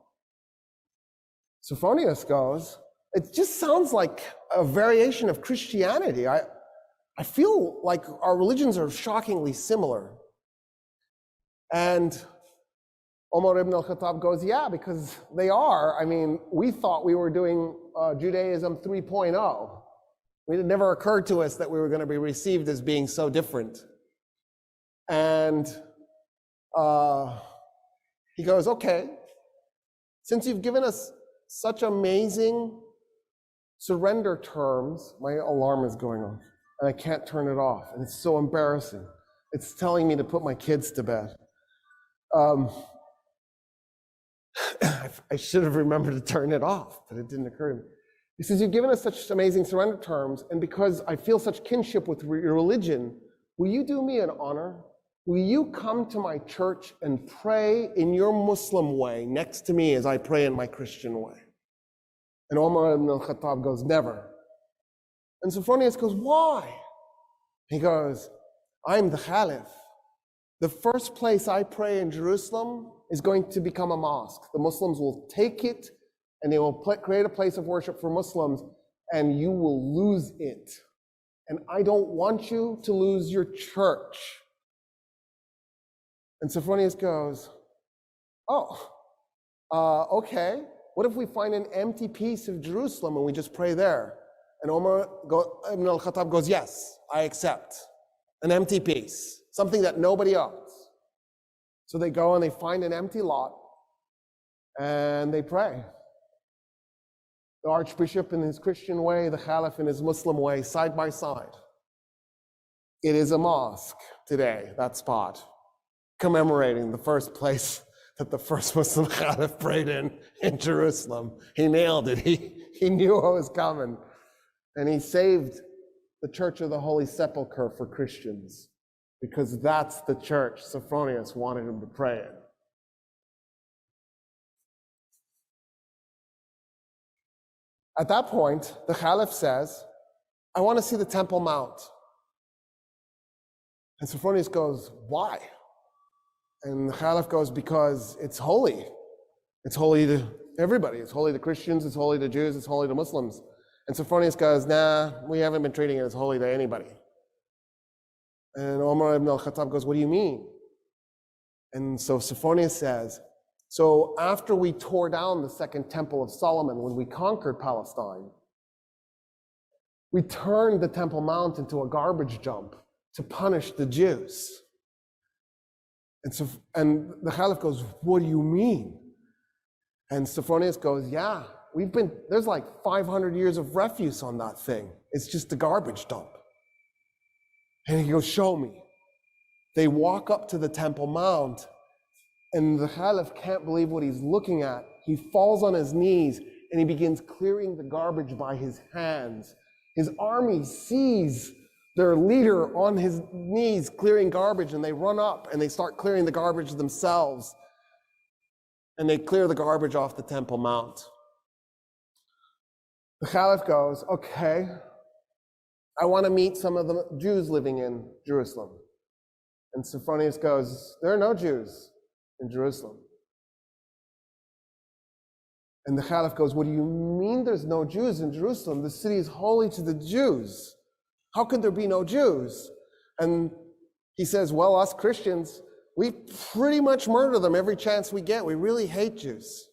Sophronius goes, it just sounds like a variation of Christianity. I feel like our religions are shockingly similar. And Umar ibn al-Khattab goes, yeah, because they are. We thought we were doing Judaism 3.0. It never occurred to us that we were going to be received as being so different. And he goes, okay, since you've given us such amazing surrender terms, my alarm is going off, and I can't turn it off, and it's so embarrassing. It's telling me to put my kids to bed. I should have remembered to turn it off, but it didn't occur to me. He says, you've given us such amazing surrender terms, and because I feel such kinship with your religion, will you do me an honor? Will you come to my church and pray in your Muslim way next to me as I pray in my Christian way? And Umar ibn al-Khattab goes, never. And Sophronius goes, why? He goes, I'm the Caliph. The first place I pray in Jerusalem is going to become a mosque. The Muslims will take it and they will create a place of worship for Muslims, and you will lose it. And I don't want you to lose your church. And Sophronius goes, okay. What if we find an empty piece of Jerusalem and we just pray there? And Umar ibn al-Khattab goes, yes, I accept. An empty piece, something that nobody owns. So they go and they find an empty lot and they pray. The Archbishop in his Christian way, the Caliph in his Muslim way, side by side. It is a mosque today, that spot, commemorating the first place that the first Muslim Caliph prayed in Jerusalem. He nailed it. He knew what was coming. And he saved the Church of the Holy Sepulchre for Christians, because that's the church Sophronius wanted him to pray in. At that point, the Caliph says, I want to see the Temple Mount. And Sophronius goes, why? And the Khalif goes, because it's holy. It's holy to everybody. It's holy to Christians, it's holy to Jews, it's holy to Muslims. And Sophronius goes, nah, we haven't been treating it as holy to anybody. And Umar ibn al-Khattab goes, what do you mean? And so Sophronius says, so after we tore down the second temple of Solomon, when we conquered Palestine, we turned the Temple Mount into a garbage dump to punish the Jews. And the Khalif goes, what do you mean? And Sophronius goes, yeah, there's like 500 years of refuse on that thing. It's just a garbage dump. And he goes, show me. They walk up to the Temple Mount, and the Khalif can't believe what he's looking at. He falls on his knees, and he begins clearing the garbage by his hands. His army sees their leader on his knees clearing garbage, and they run up and they start clearing the garbage themselves. And they clear the garbage off the Temple Mount. The Khalif goes, okay, I want to meet some of the Jews living in Jerusalem. And Sophronius goes, there are no Jews in Jerusalem. And the Khalif goes, what do you mean there's no Jews in Jerusalem? The city is holy to the Jews. How could there be no Jews? And he says, well, us Christians, we pretty much murder them every chance we get. We really hate Jews.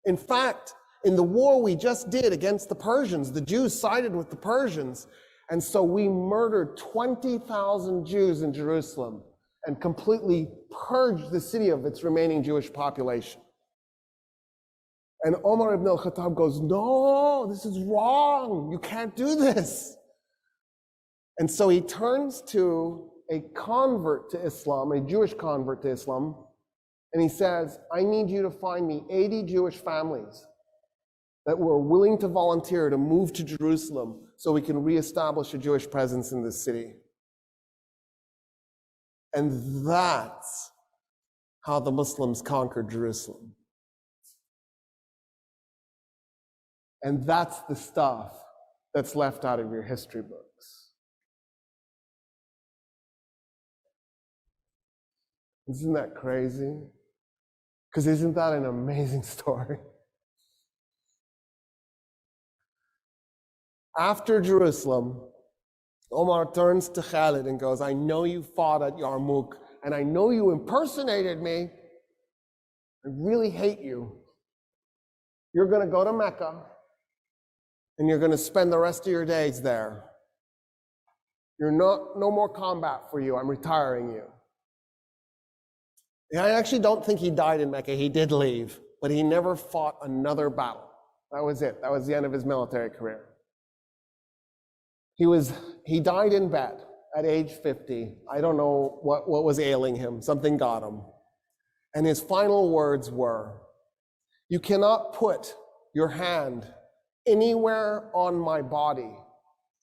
In fact, in the war we just did against the Persians, the Jews sided with the Persians. And so we murdered 20,000 Jews in Jerusalem and completely purged the city of its remaining Jewish population. And Umar ibn al-Khattab goes, no, this is wrong. You can't do this. And so he turns to a convert to Islam, a Jewish convert to Islam, and he says, I need you to find me 80 Jewish families that were willing to volunteer to move to Jerusalem so we can reestablish a Jewish presence in this city. And that's how the Muslims conquered Jerusalem. And that's the stuff that's left out of your history books. Isn't that crazy? Because isn't that an amazing story? After Jerusalem, Omar turns to Khalid and goes, I know you fought at Yarmouk, and I know you impersonated me. I really hate you. You're going to go to Mecca, and you're going to spend the rest of your days there. No more combat for you. I'm retiring you. I actually don't think he died in Mecca. He did leave, but he never fought another battle. That was it. That was the end of his military career. He died in bed at age 50. I don't know what was ailing him. Something got him. And his final words were, you cannot put your hand anywhere on my body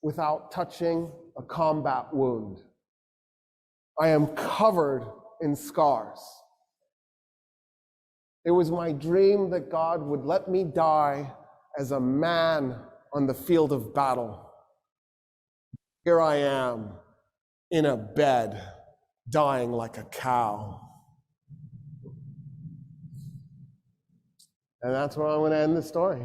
without touching a combat wound. I am covered in scars. It was my dream that God would let me die as a man on the field of battle. Here I am in a bed, dying like a cow. And that's where I'm going to end the story.